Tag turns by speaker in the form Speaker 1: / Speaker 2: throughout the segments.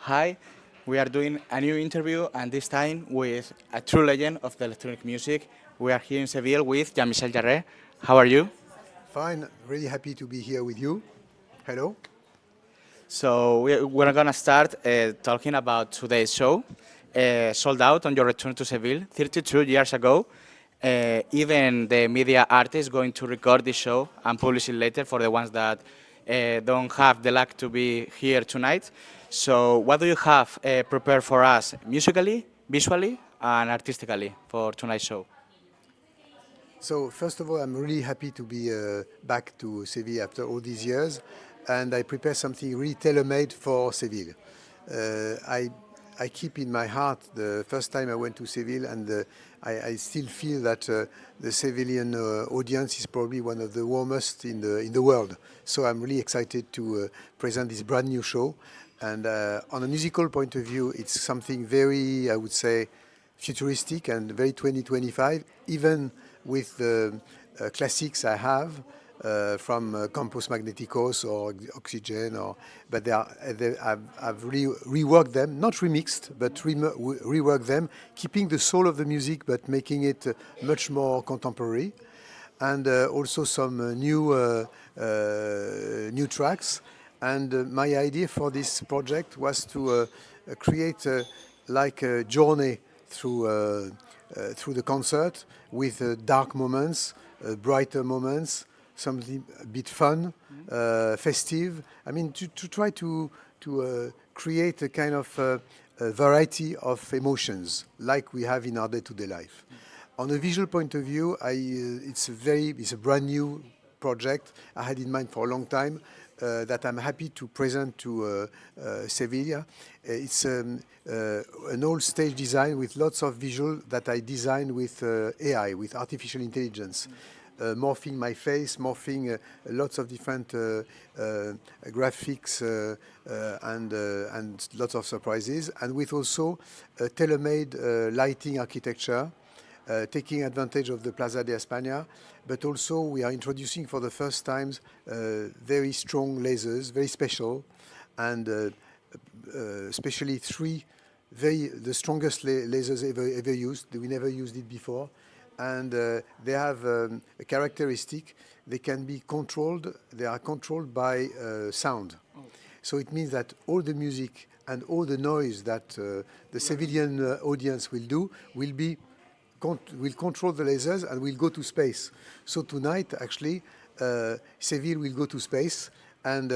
Speaker 1: Hi, we are doing a new interview, and this time with a true legend of the electronic music. We are here in Seville with Jean-Michel Jarre. How are you?
Speaker 2: Fine, really happy to be here with you. Hello.
Speaker 1: So we're gonna start talking about today's show. Sold out on your return to Seville 32 years ago. Even the media artist going to record this show and publish it later for the ones that don't have the luck to be here tonight. So what do you have prepared for us musically, visually, and artistically for tonight's show?
Speaker 2: So first of all, I'm really happy to be back to Seville after all these years, and I prepare something really tailor-made for Seville. I keep in my heart the first time I went to Seville, and I still feel that the Sevillian audience is probably one of the warmest in the world. So I'm really excited to present this brand new show. And on a musical point of view, it's something very, I would say, futuristic and very 2025, even with the classics I have from Campus Magneticos or Oxygen, but I've reworked them, not remixed, but reworked them, keeping the soul of the music but making it much more contemporary, and also some new tracks. And my idea for this project was to create like a journey through the concert with dark moments, brighter moments, something a bit fun, festive. I mean, to try to create a kind of a variety of emotions like we have in our day-to-day life. On a visual point of view, it's a brand new project I had in mind for a long time. That I'm happy to present to Sevilla. It's an old stage design with lots of visual that I designed with AI, with artificial intelligence, morphing my face, morphing lots of different graphics and lots of surprises, and with also a tailor-made lighting architecture. Taking advantage of the Plaza de España, but also we are introducing for the first time very strong lasers, very special, and especially the strongest lasers ever used. We never used it before, and they have a characteristic. They can be controlled. They are controlled by sound. So it means that all the music and all the noise that the civilian audience will do will control the lasers and will go to space. So tonight, actually, Seville will go to space. And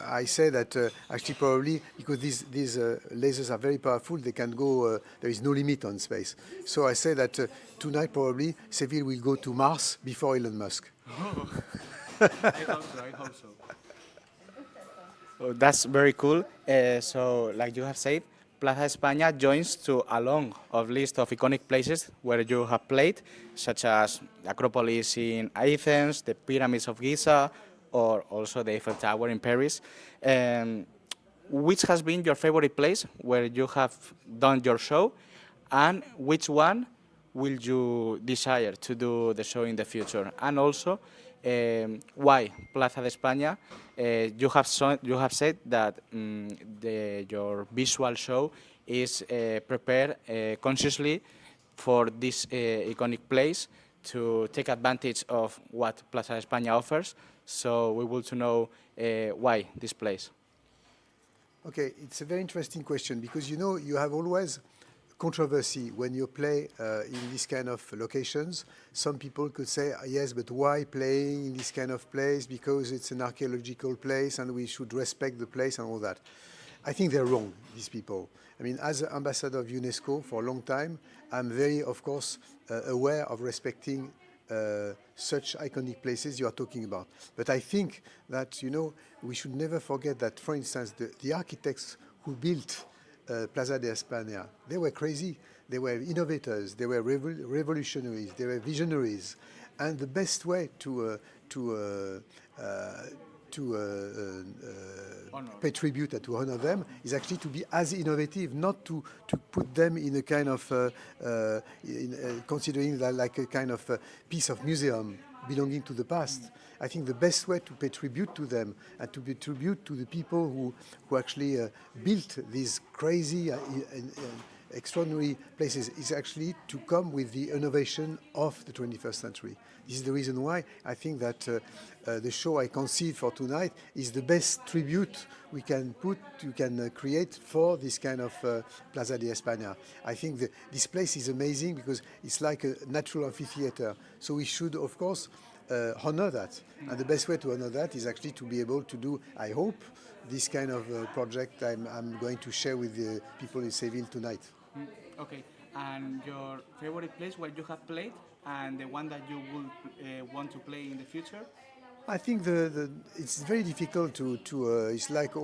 Speaker 2: I say that actually probably because these lasers are very powerful, they can go, there is no limit on space. So I say that tonight probably Seville will go to Mars before Elon Musk.
Speaker 1: I hope so. Oh, that's very cool. So, like you have said, Plaza España joins to a long list of iconic places where you have played, such as Acropolis in Athens, the Pyramids of Giza, or also the Eiffel Tower in Paris. Which has been your favorite place where you have done your show, and which one will you desire to do the show in the future? And also, why Plaza de España? You have said that your visual show is prepared consciously for this iconic place to take advantage of what Plaza de España offers. So we want to know why this place.
Speaker 2: Okay, it's a very interesting question because you have always controversy when you play in this kind of locations. Some people could say, yes, but why playing in this kind of place? Because it's an archaeological place and we should respect the place and all that. I think they're wrong, these people. I mean, as ambassador of UNESCO for a long time, I'm very, of course, aware of respecting such iconic places you are talking about. But I think that, we should never forget that, for instance, the architects who built Plaza de España, they were crazy. They were innovators. They were revolutionaries. They were visionaries. And the best way to pay tribute and to honor them is actually to be as innovative, not to put them in a kind of considering that like a kind of piece of museum. belonging to the past. I think the best way to pay tribute to them and to pay tribute to the people who actually built these crazy extraordinary places is actually to come with the innovation of the 21st century. This is the reason why I think that the show I conceived for tonight is the best tribute we can create for this kind of Plaza de España. I think this place is amazing because it's like a natural amphitheater. So we should, of course, honor that. And the best way to honor that is actually to be able to do, I hope, this kind of project I'm going to share with the people in Seville tonight.
Speaker 1: Okay, and your favorite place where you have played and the one that you would want to play in the future?
Speaker 2: I think it's very difficult to it's like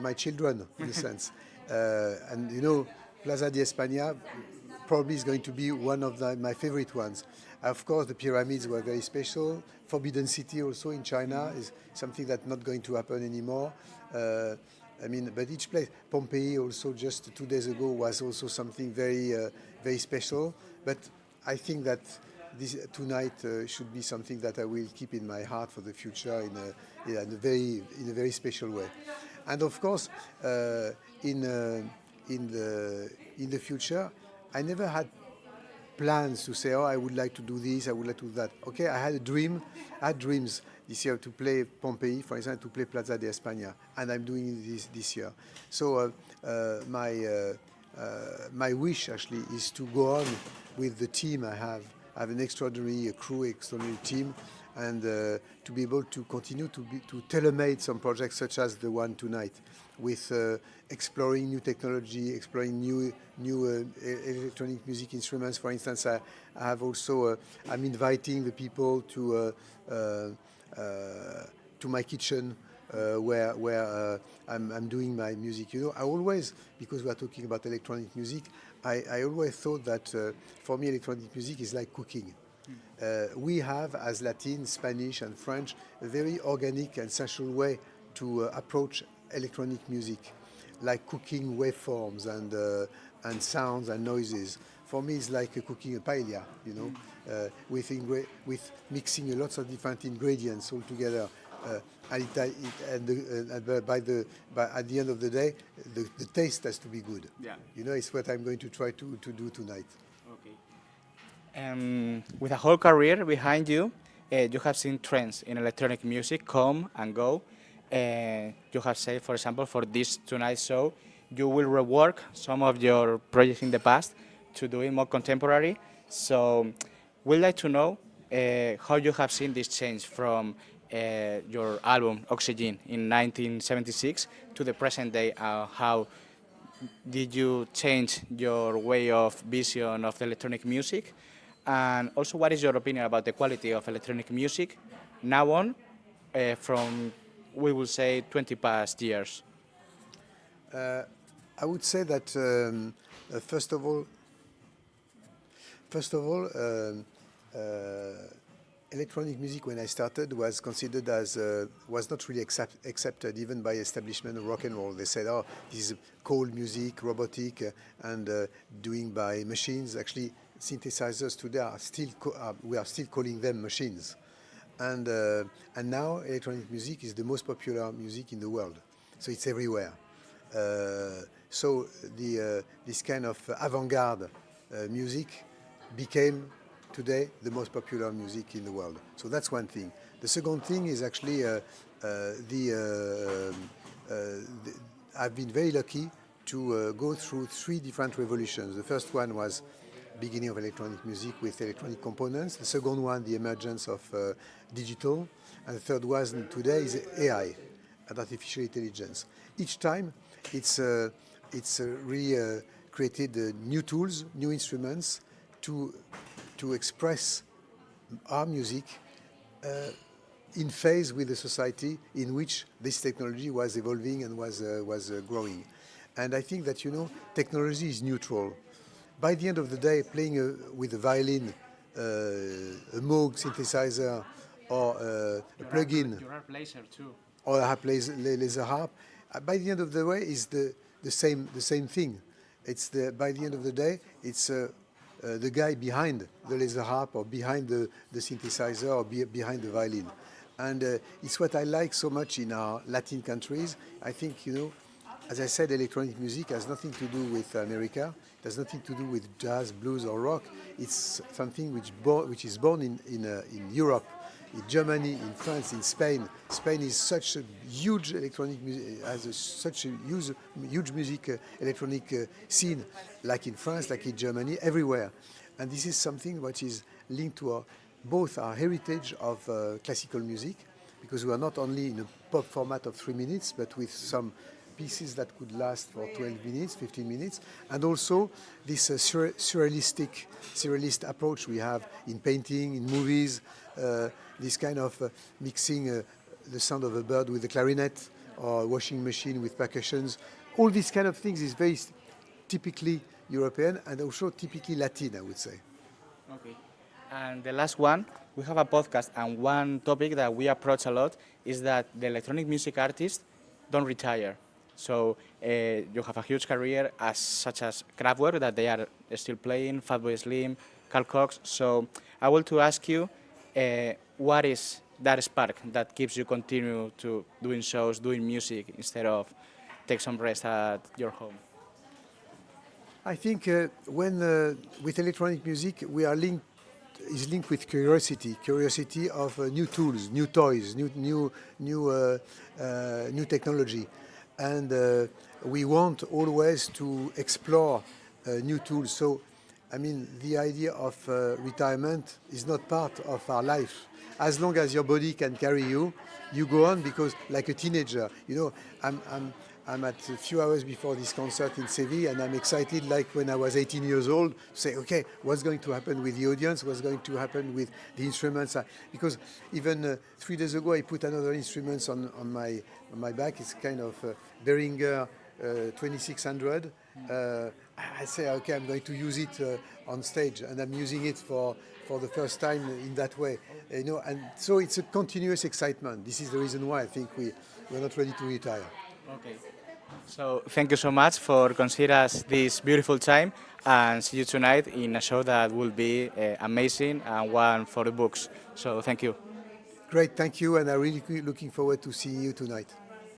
Speaker 2: my children in a sense, and you know, Plaza de España probably is going to be one of my favorite ones. Of course, the pyramids were very special. Forbidden City also in China is something that's not going to happen anymore. I mean, but each place, Pompeii also just 2 days ago was also something very special. But I think that this tonight should be something that I will keep in my heart for the future in a very special way. And of course, in the future, I never had plans to say, oh, I would like to do this, I would like to do that. Okay, I had dreams this year to play Pompeii, for example, to play Plaza de España, and I'm doing this year. So my wish actually is to go on with the team I have. I have an extraordinary crew, extraordinary team, and to be able to continue to tailor-made some projects such as the one tonight, with exploring new technology, exploring new electronic music instruments. For instance, I have also I'm inviting the people to my kitchen where I'm doing my music. You know, I always, because we are talking about electronic music, I always thought that for me electronic music is like cooking. We have, as Latin, Spanish, and French, a very organic and sensual way to approach electronic music, like cooking waveforms and sounds and noises. For me, it's like cooking a paella, you know, with mixing lots of different ingredients all together. At the end of the day, the taste has to be good.
Speaker 1: Yeah.
Speaker 2: You know, it's what I'm going to try to do tonight.
Speaker 1: Okay. With a whole career behind you, you have seen trends in electronic music come and go. You have said, for example, for this tonight's show, you will rework some of your projects in the past to do it more contemporary. So we'd like to know how you have seen this change from your album Oxygen in 1976 to the present day. How did you change your way of vision of the electronic music? And also, what is your opinion about the quality of electronic music now on from, we will say, 20 past years?
Speaker 2: I would say that first of all, electronic music when I started was considered as was not really accepted even by establishment of rock and roll. They said, "Oh, this is cold music, robotic, and doing by machines." Actually, synthesizers today are still we are still calling them machines, and now electronic music is the most popular music in the world, so it's everywhere. So this kind of avant-garde music became today the most popular music in the world. So that's one thing. The second thing is actually I've been very lucky to go through 3 different revolutions. The first one was beginning of electronic music with electronic components. The second one, the emergence of digital. And the third one today is AI, and artificial intelligence. Each time it's really created new tools, new instruments to express our music in phase with the society in which this technology was evolving and was growing. And I think that, you know, technology is neutral. By the end of the day, playing with a violin, a Moog synthesizer, or a plug-in,
Speaker 1: Your harp laser too.
Speaker 2: or a laser harp, by the end of the day is the same thing. By the end of the day, it's the guy behind the laser harp or behind the synthesizer or behind the violin. And it's what I like so much in our Latin countries. I think, you know, as I said, electronic music has nothing to do with America. It has nothing to do with jazz, blues, or rock. It's something which is born in Europe, in Germany, in France, in Spain. Spain is such a huge electronic music, such a huge music electronic scene, like in France, like in Germany, everywhere. And this is something which is linked to both our heritage of classical music, because we are not only in a pop format of 3 minutes, but with some pieces that could last for 12 minutes, 15 minutes, and also this surrealist approach we have in painting, in movies, this kind of mixing the sound of a bird with a clarinet or a washing machine with percussions. All these kind of things is very typically European and also typically Latin, I would say.
Speaker 1: Okay. And the last one, we have a podcast, and one topic that we approach a lot is that the electronic music artists don't retire. So you have a huge career such as Kraftwerk, that they are still playing, Fatboy Slim, Carl Cox. So I want to ask you, what is that spark that keeps you continue to doing shows, doing music, instead of take some rest at your home?
Speaker 2: I think when with electronic music we are linked with curiosity of new tools, new toys, new technology, and we want always to explore new tools. So, I mean, the idea of retirement is not part of our life. As long as your body can carry you, you go on, because like a teenager, you know, I'm at a few hours before this concert in Seville, and I'm excited like when I was 18 years old to say, okay, what's going to happen with the audience? What's going to happen with the instruments? Because even 3 days ago, I put another instrument on my back. It's kind of Behringer 2600. I say, okay, I'm going to use it on stage, and I'm using it for the first time in that way. You know, and so it's a continuous excitement. This is the reason why I think we're not ready to retire.
Speaker 1: Okay. So thank you so much for considering us this beautiful time, and see you tonight in a show that will be amazing and one for the books. So thank you.
Speaker 2: Great, thank you, and I'm really looking forward to seeing you tonight.